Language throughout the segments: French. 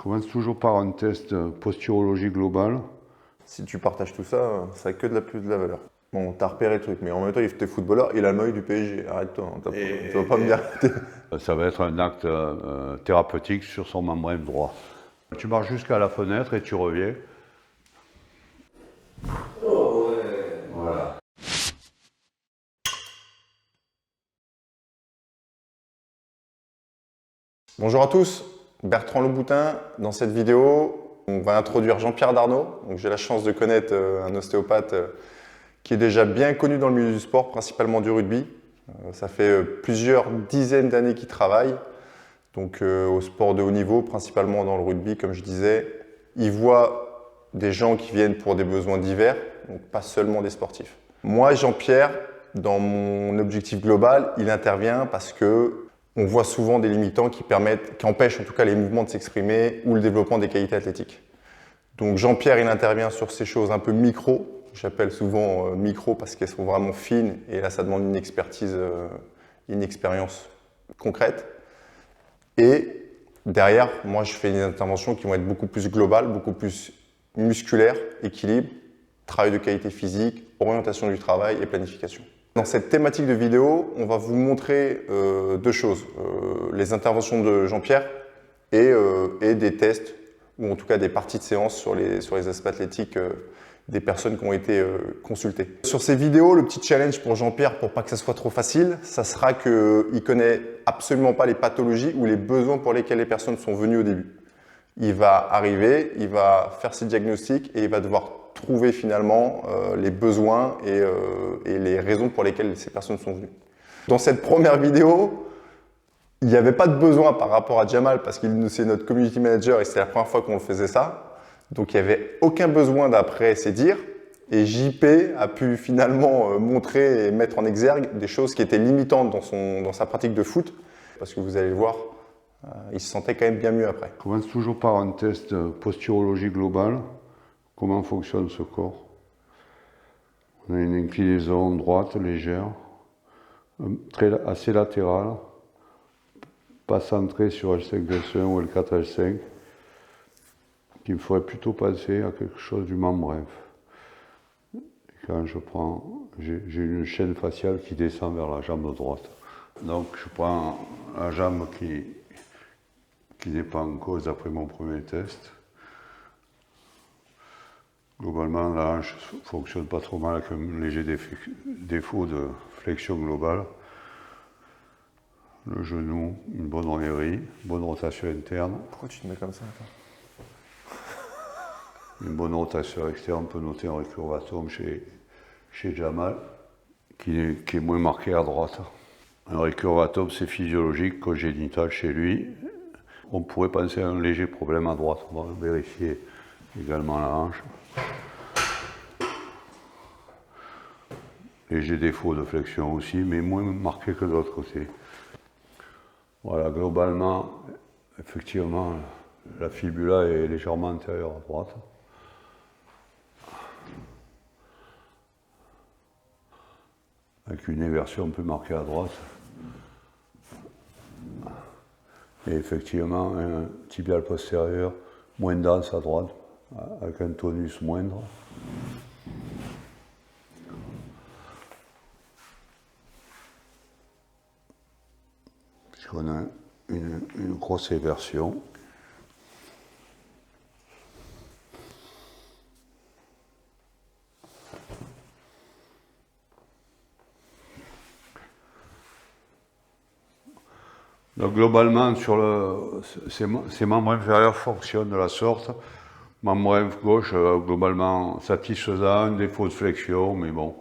commence toujours par un test posturologie globale. Si tu partages tout ça, ça n'a que de la valeur. Bon, t'as repéré le truc, mais en même temps, il était footballeur, il a le maillot du PSG. Arrête-toi, hein, tu vas pas me dire. Ça va être un acte thérapeutique sur son membrane droit. Tu marches jusqu'à la fenêtre et tu reviens. Oh ouais. Voilà. Bonjour à tous, Bertrand Louboutin. Dans cette vidéo, on va introduire Jean-Pierre Darnaud. J'ai la chance de connaître un ostéopathe qui est déjà bien connu dans le milieu du sport, principalement du rugby. Ça fait plusieurs dizaines d'années qu'il travaille, donc au sport de haut niveau, principalement dans le rugby, comme je disais. Il voit des gens qui viennent pour des besoins divers, donc pas seulement des sportifs. Moi, Jean-Pierre, dans mon objectif global, il intervient parce que on voit souvent des limitants qui empêchent en tout cas les mouvements de s'exprimer ou le développement des qualités athlétiques. Donc Jean-Pierre, il intervient sur ces choses un peu micro. J'appelle souvent micro parce qu'elles sont vraiment fines et là, ça demande une expertise, une expérience concrète. Et derrière, moi, je fais des interventions qui vont être beaucoup plus globales, beaucoup plus musculaires, équilibre, travail de qualité physique, orientation du travail et planification. Dans cette thématique de vidéo, on va vous montrer deux choses. Les interventions de Jean-Pierre et des tests, ou en tout cas des parties de séance sur les aspects athlétiques des personnes qui ont été consultées. Sur ces vidéos, le petit challenge pour Jean-Pierre, pour pas que ça soit trop facile, ça sera qu'il ne connaît absolument pas les pathologies ou les besoins pour lesquels les personnes sont venues au début. Il va arriver, il va faire ses diagnostics et il va devoir trouver finalement les besoins et les raisons pour lesquelles ces personnes sont venues. Dans cette première vidéo, il n'y avait pas de besoin par rapport à Jamal parce que c'est notre community manager et c'est la première fois qu'on faisait ça. Donc il n'y avait aucun besoin d'après ses dires. Et JP a pu finalement montrer et mettre en exergue des choses qui étaient limitantes dans sa pratique de foot. Parce que vous allez le voir, il se sentait quand même bien mieux après. On commence toujours par un test posturologie globale. Comment fonctionne ce corps? On a une inclinaison droite légère, assez latérale, pas centrée sur L5-S1 ou L4-L5, qui me ferait plutôt penser à quelque chose du membre inf. Quand je prends, j'ai une chaîne faciale qui descend vers la jambe droite. Donc je prends la jambe qui n'est pas en cause après mon premier test. Globalement, la hanche ne fonctionne pas trop mal avec un léger défaut de flexion globale. Le genou, une bonne rêverie, bonne rotation interne. Pourquoi tu te mets comme ça? Une bonne rotation externe, on peut noter un récurvatome chez Jamal, qui est moins marqué à droite. Un récurvatome, c'est physiologique, congénital chez lui. On pourrait penser à un léger problème à droite. On va vérifier également la hanche. Léger défaut de flexion aussi, mais moins marqué que de l'autre côté. Voilà, globalement, effectivement, la fibula est légèrement antérieure à droite. Avec une inversion un peu marquée à droite. Et effectivement, un tibial postérieur moins dense à droite, avec un tonus moindre. Puisqu'on a une grosse inversion. Donc globalement, ces membres inférieurs fonctionnent de la sorte. Membre gauche, globalement satisfaisant, un défaut de flexion, mais bon,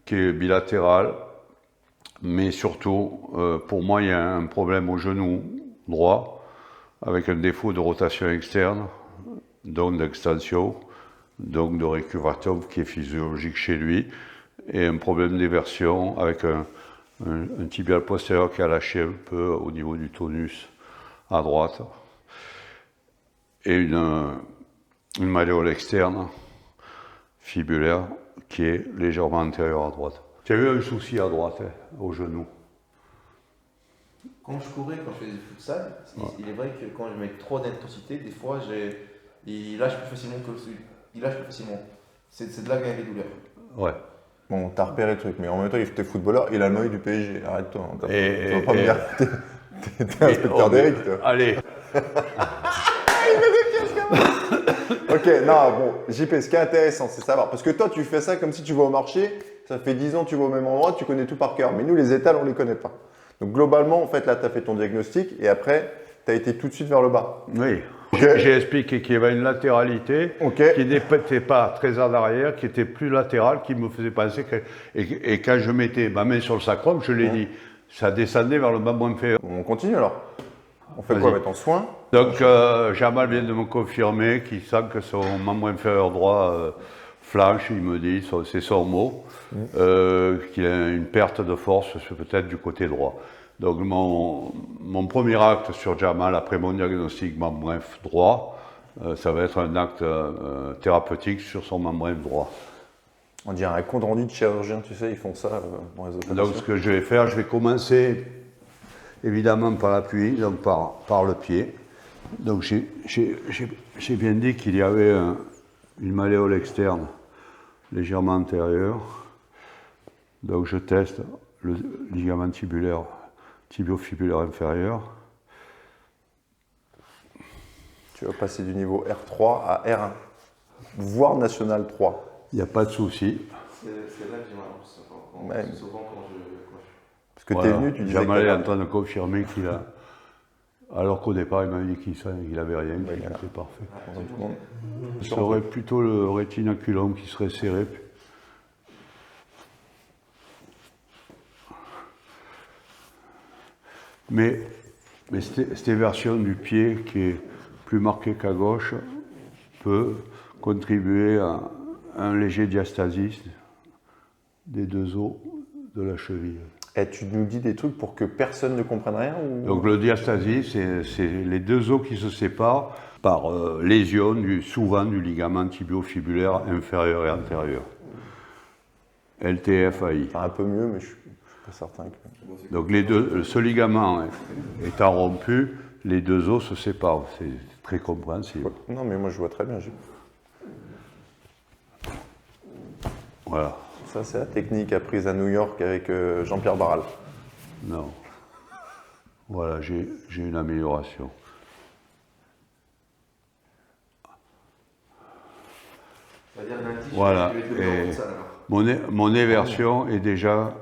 qui est bilatéral. Mais surtout, pour moi, il y a un problème au genou droit, avec un défaut de rotation externe, donc d'extension, donc de récurvatome qui est physiologique chez lui, et un problème d'éversion avec un tibial postérieur qui a lâché un peu au niveau du tonus à droite, et une malléole externe fibulaire qui est légèrement antérieure à droite. Tu as eu un souci à droite, au genou. Quand je courais, quand je faisais du futsal, il est vrai que quand je mets trop d'intensité, des fois, il lâche plus facilement que celui. Il lâche plus facilement. C'est de là qu'il y a les douleurs. Ouais. Bon, t'as repéré le truc, mais en même temps, il était footballeur, il a le maillot du PSG. Arrête-toi. Hein, Et- tu vas pas me et- dire. T'es inspecteur d'Eric, toi. Allez, Ok, non, bon, JP, ce qui est intéressant, c'est savoir. Parce que toi, tu fais ça comme si tu vas au marché, ça fait 10 ans que tu vas au même endroit, tu connais tout par cœur. Mais nous, les étals, on ne les connaît pas. Donc, globalement, en fait, là, tu as fait ton diagnostic et après, tu as été tout de suite vers le bas. oui. Ok. J'ai expliqué qu'il y avait une latéralité Ok. qui n'était pas très en arrière, qui était plus latérale, qui me faisait penser que. Et quand je mettais ma main sur le sacrum, je l'ai dit, ça descendait vers le membre inférieur. On continue alors. On fait Vas-y. quoi maintenant? Soin? Donc, Jamal vient de me confirmer qu'il sent que son membre inférieur droit flanche, il me dit, c'est son mot, qu'il a une perte de force, peut-être du côté droit. Donc, mon premier acte sur Jamal, après mon diagnostic membre inf droit, ça va être un acte thérapeutique sur son membre inf droit. On dirait un compte rendu de chirurgien, tu sais, ils font ça dans les opérations. Donc, ce que je vais faire, je vais commencer évidemment par l'appui, donc par le pied. Donc j'ai bien dit qu'il y avait une malléole externe légèrement antérieure. Donc je teste le ligament tibulaire, tibiofibulaire inférieur. Tu vas passer du niveau R3 à R1, voire national 3. Il n'y a pas de souci. C'est là que j'ai mal. Ouais. Souvent quand je. Parce que tu Voilà. es venu, tu disais Jamal est que en train de confirmer qu'il a. Alors qu'au départ, il m'avait dit qu'il n'avait rien, qu'il voilà. était parfait. tout le monde. Ce serait plutôt le rétinaculum qui serait serré. Mais cette version du pied qui est plus marquée qu'à gauche peut contribuer à un léger diastasis des deux os de la cheville. Et tu nous dis des trucs pour que personne ne comprenne rien ou... Donc le diastasis, c'est les deux os qui se séparent par lésion souvent du ligament tibiofibulaire inférieur et antérieur. LTFAI. Enfin, un peu mieux, mais je suis pas certain que... Donc ce ligament étant rompu, les deux os se séparent. C'est très compréhensible. Non, mais moi je vois très bien. Voilà. Ça, c'est la technique apprise à New York avec Jean-Pierre Barral. Non. Voilà, j'ai une amélioration. C'est-à-dire d'un tige, Voilà. je vais te Et dire ça, alors. mon éversion est déjà,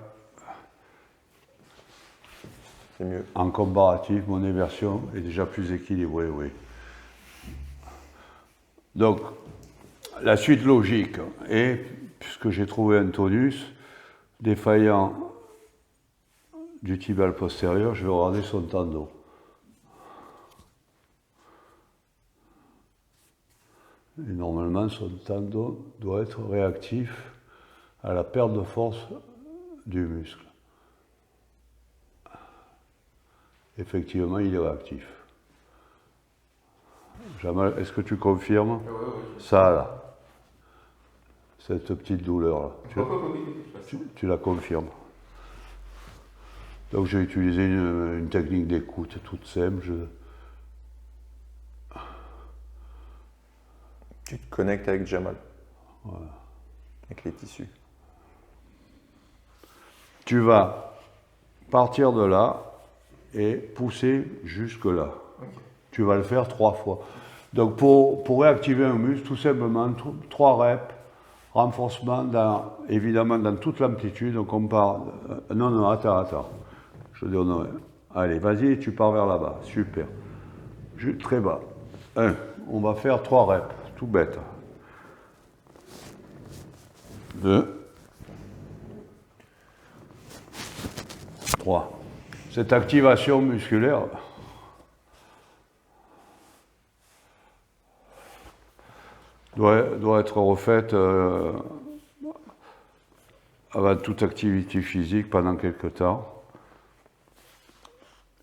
C'est mieux. en comparatif, mon éversion est déjà plus équilibrée, oui. Donc, la suite logique est, puisque j'ai trouvé un tonus défaillant du tibial postérieur, je vais regarder son tendon. Et normalement, son tendon doit être réactif à la perte de force du muscle. Effectivement, il est réactif. Jamal, est-ce que tu confirmes ça là? Cette petite douleur là, tu la confirmes. Donc j'ai utilisé une technique d'écoute toute simple. Tu te connectes avec Jamal. Voilà. Avec les tissus. Tu vas partir de là et pousser jusque là. Okay. Tu vas le faire 3 fois. Donc pour réactiver un muscle, tout simplement, 3 reps, renforcement évidemment dans toute l'amplitude. Donc on part. Non, attends. Je donne. Allez, vas-y, tu pars vers là-bas. Super. Très bas. 1. On va faire 3 reps. Tout bête. 2. 3. Cette activation musculaire doit être refaite avant toute activité physique pendant quelques temps.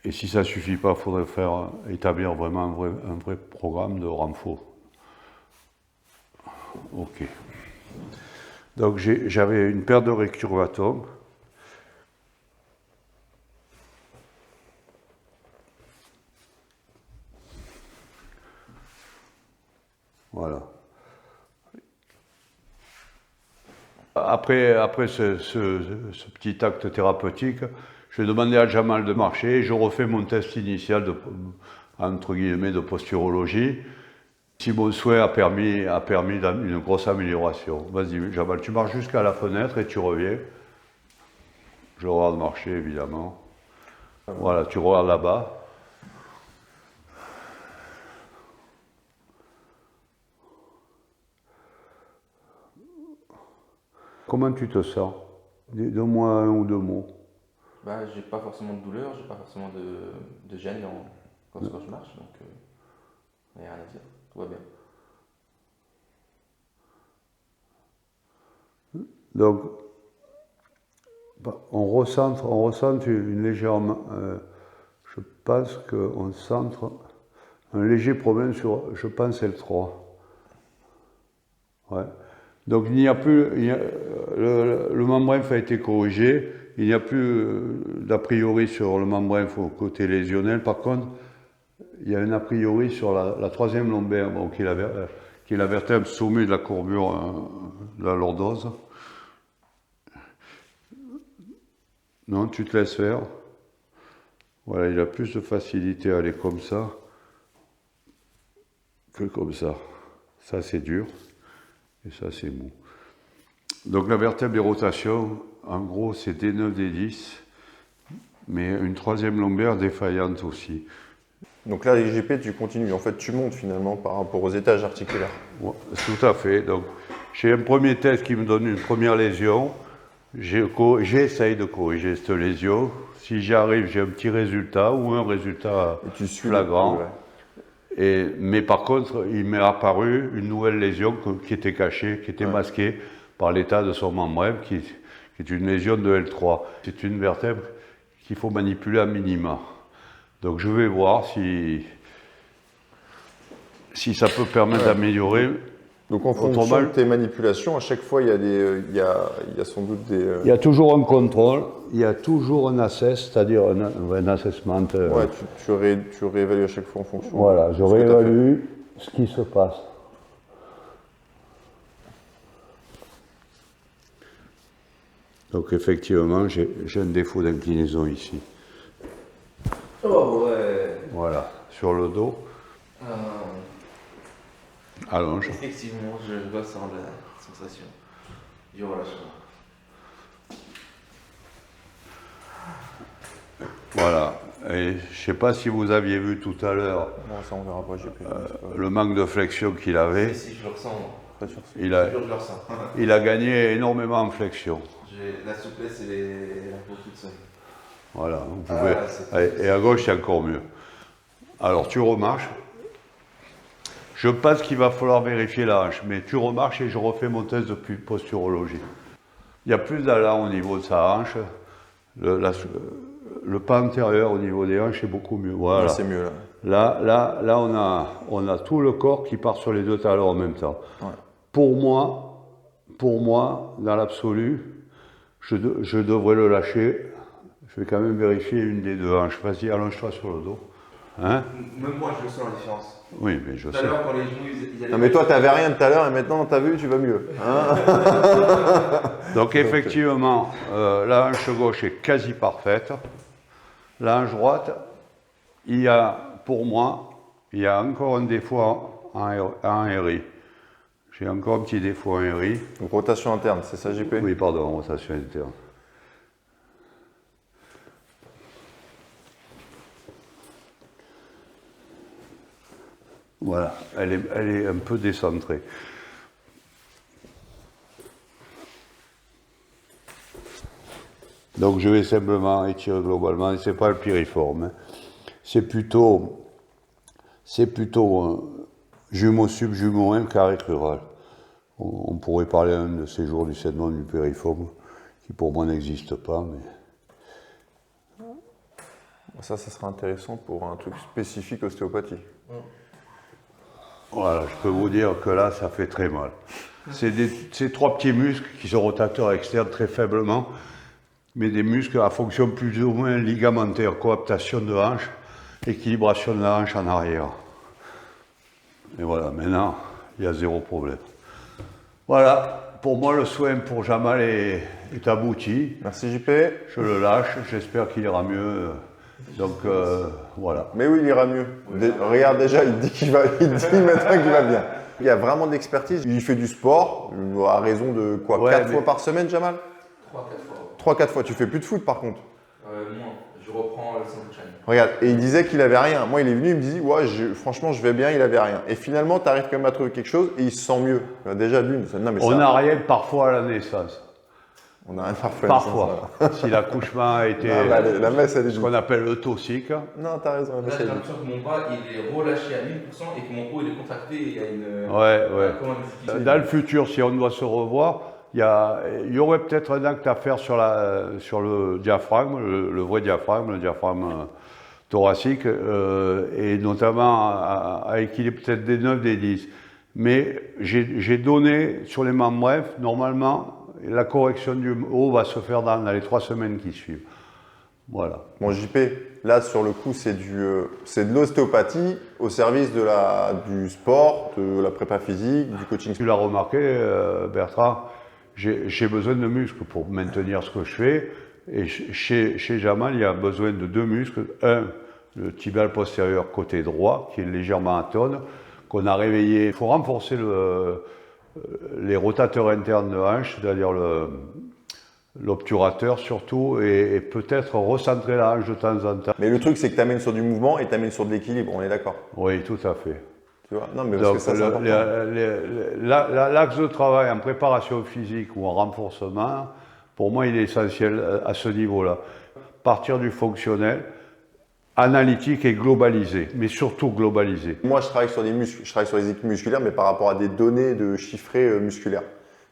Et si ça ne suffit pas, il faudrait établir vraiment un vrai programme de renfort. Ok. Donc j'avais une paire de récurvatums. Voilà. Après ce petit acte thérapeutique, je vais demander à Jamal de marcher et je refais mon test initial de, entre guillemets, de posturologie. Si mon souhait a permis une grosse amélioration. Vas-y, Jamal, tu marches jusqu'à la fenêtre et tu reviens. Je regarde marcher, évidemment. Voilà, tu regardes là-bas. Comment tu te sens? Donne-moi un ou deux mots. Bah, j'ai pas forcément de douleur, j'ai pas forcément de gêne quand je marche, donc il n'y a rien à dire, tout va bien. Donc, on ressent une légère. Je pense qu'on centre un léger problème sur, je pense, L3. Ouais. Donc il n'y a plus, le membrane a été corrigé, il n'y a plus d'a priori sur le membrane au côté lésionnel. Par contre, il y a un a priori sur la troisième lombaire, bon, qui est la vertèbre sommet de la courbure de la lordose. Non, tu te laisses faire. Voilà, il a plus de facilité à aller comme ça que comme ça. Ça, c'est dur. Et ça, c'est mou. Donc la vertèbre des rotations, en gros, c'est D9, D10, mais une troisième lombaire défaillante aussi. Donc là, l'IGP, tu continues. En fait, tu montes finalement par rapport aux étages articulaires. Ouais, tout à fait. Donc j'ai un premier test qui me donne une première lésion. J'essaye de corriger cette lésion. Si j'y arrive, j'ai un petit résultat ou un résultat flagrant. Mais par contre, il m'est apparu une nouvelle lésion qui était cachée, qui était masquée par l'état de son membrane, qui est une lésion de L3. C'est une vertèbre qu'il faut manipuler à minima. Donc je vais voir si ça peut permettre d'améliorer. Donc en fonction de tes manipulations, à chaque fois, il y a sans doute des... Il y a toujours un contrôle, il y a toujours un assess, c'est-à-dire un assessment. Ouais, tu réévalues à chaque fois en fonction. Voilà, je réévalue ce qui se passe. Donc effectivement, j'ai un défaut d'inclinaison ici. Oh ouais. Voilà, sur le dos. Allonge. Effectivement, je dois sentir la sensation du relâchement. Voilà. Et je ne sais pas si vous aviez vu tout à l'heure Ça, on verra pas, le manque de flexion qu'il avait. Si, je le ressens. Moi. Il Je le ressens. a gagné énormément en flexion. La souplesse, elle est un peu toute seule. Voilà, vous pouvez. Et à gauche, c'est encore mieux. Alors, tu remarches. Je pense qu'il va falloir vérifier la hanche, mais tu remarches et je refais mon test de posturologie. Il y a plus d'allant au niveau de sa hanche. Le pas antérieur au niveau des hanches est beaucoup mieux. Voilà. C'est mieux là. Là, on a tout le corps qui part sur les deux talons en même temps. Ouais. Pour moi, dans l'absolu, je devrais le lâcher. Je vais quand même vérifier une des deux hanches. Vas-y, allonge-toi sur le dos. Hein? Même moi, je sens la différence. Oui, mais je sais. Tout à l'heure, quand les genoux, ils Non, mais toi, t'avais rien tout à l'heure et maintenant, t'as vu, tu vas mieux. Hein. Donc, effectivement, la hanche gauche est quasi parfaite. La hanche droite, pour moi, il y a encore un défaut en RI. J'ai encore un petit défaut en RI. Donc, rotation interne, c'est ça, JP? Oui, pardon, rotation interne. Voilà, elle est un peu décentrée. Donc je vais simplement étirer globalement, ce n'est pas le piriforme, hein. C'est plutôt jumeau sub, jumeau M, carré crural. On pourrait parler un de ces jours du segment du piriforme, qui pour moi n'existe pas, mais... Ça sera intéressant pour un truc spécifique ostéopathie. Voilà, je peux vous dire que là, ça fait très mal. C'est trois petits muscles qui sont rotateurs externes très faiblement, mais des muscles à fonction plus ou moins ligamentaire, coaptation de hanche, équilibration de la hanche en arrière. Et voilà, maintenant, il y a zéro problème. Voilà, pour moi le soin pour Jamal est abouti. Merci JP. Je le lâche, j'espère qu'il ira mieux. Donc voilà. Mais oui, il ira mieux. Regarde déjà, il dit maintenant qu'il va bien. Il y a vraiment de l'expertise. Il fait du sport, à raison de quoi, Ouais, 4 mais- fois par semaine, Jamal? 3-4 fois. 3-4 fois. Tu fais plus de foot par contre. Moins. Je reprends la semaine prochaine. Regarde, et il disait qu'il avait rien. Moi, il est venu, il me dit, ouais, franchement, je vais bien, il avait rien. Et finalement, tu arrives quand même à trouver quelque chose et il se sent mieux. Déjà d'une. Non, mais On ça, n'a rien parfois à la naissance. on a un parfait. Parfois. Si l'accouchement a été La messe, elle est ce qu'on appelle eutocique. Non, t'as raison, la Là, messe, j'ai elle est l'impression que mon bras il est relâché à 1000% et que mon haut il est contracté et il y a une. Ouais. Comment une fatigue. Dans le futur, si on doit se revoir, il y aurait peut-être un acte à faire sur le diaphragme, le vrai diaphragme, le diaphragme thoracique, et notamment à équilibrer peut-être des 9, des 10. Mais j'ai donné sur les membres brefs, normalement, la correction du haut va se faire dans les 3 semaines qui suivent. Voilà. Bon, JP, là, sur le coup, c'est de l'ostéopathie au service du sport, de la prépa physique, du coaching. Tu l'as remarqué, Bertrand, j'ai besoin de muscles pour maintenir ce que je fais. Et chez Jamal, il y a besoin de 2 muscles. Un, le tibial postérieur côté droit, qui est légèrement atone, qu'on a réveillé. Il faut renforcer les rotateurs internes de hanche, c'est-à-dire l'obturateur surtout, et peut-être recentrer la hanche de temps en temps. Mais le truc, c'est que tu amènes sur du mouvement et tu amènes sur de l'équilibre, on est d'accord. Oui, tout à fait. Tu vois? Non, mais parce Donc, que ça, c'est important. l'axe de travail en préparation physique ou en renforcement, pour moi, il est essentiel à ce niveau-là. Partir du fonctionnel, analytique et globalisé, mais surtout globalisé. Moi, je travaille sur des muscles, je travaille sur les équipes musculaires, mais par rapport à des données de chiffrées musculaires.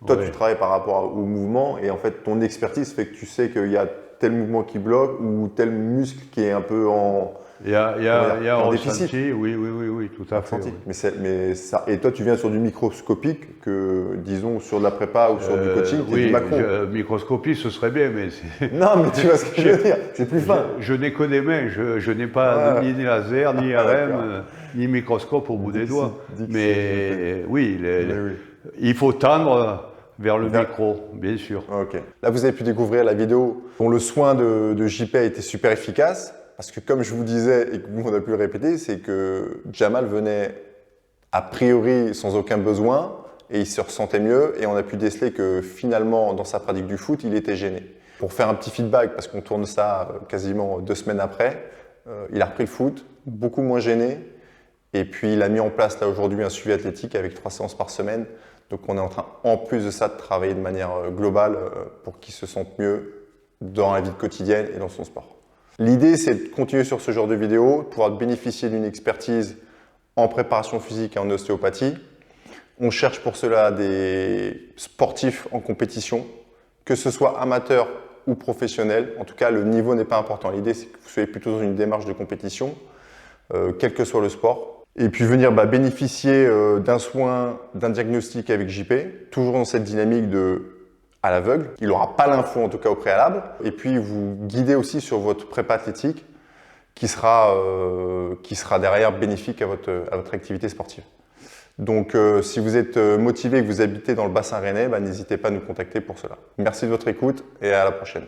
Toi, Ouais. tu travailles par rapport au mouvement et en fait, ton expertise fait que tu sais qu'il y a tel mouvement qui bloque ou tel muscle qui est un peu en Il y a un en ressenti, déficit. oui, tout à fait. ressenti. Oui. Mais ça, et toi, tu viens sur du microscopique que, disons, sur de la prépa ou sur du coaching, qui est Oui, du macro. microscopie, ce serait bien, mais Non, mais tu vois ce que je veux dire, c'est plus fin. je n'ai que des mains, je n'ai pas ni laser, ni Ah, RM, d'accord. ni microscope au bout des Dixit, doigts. Dixit, Mais oui, oui. il faut tendre vers le micro, bien sûr. Ok. Là, vous avez pu découvrir la vidéo dont le soin de JP a été super efficace. Parce que comme je vous disais et que nous on a pu le répéter, c'est que Jamal venait a priori sans aucun besoin et il se ressentait mieux et on a pu déceler que finalement dans sa pratique du foot, il était gêné. Pour faire un petit feedback, parce qu'on tourne ça quasiment 2 semaines après, il a repris le foot, beaucoup moins gêné et puis il a mis en place là aujourd'hui un suivi athlétique avec 3 séances par semaine. Donc on est en train, en plus de ça, de travailler de manière globale pour qu'il se sente mieux dans la vie quotidienne et dans son sport. L'idée, c'est de continuer sur ce genre de vidéo, de pouvoir bénéficier d'une expertise en préparation physique et en ostéopathie. On cherche pour cela des sportifs en compétition, que ce soit amateurs ou professionnels. En tout cas, le niveau n'est pas important. L'idée, c'est que vous soyez plutôt dans une démarche de compétition, quel que soit le sport. Et puis venir bénéficier d'un soin, d'un diagnostic avec JP, toujours dans cette dynamique à l'aveugle. Il n'aura pas l'info en tout cas au préalable. Et puis vous guider aussi sur votre prépa athlétique qui sera derrière bénéfique à votre activité sportive. Donc si vous êtes motivé et que vous habitez dans le bassin rennais, n'hésitez pas à nous contacter pour cela. Merci de votre écoute et à la prochaine.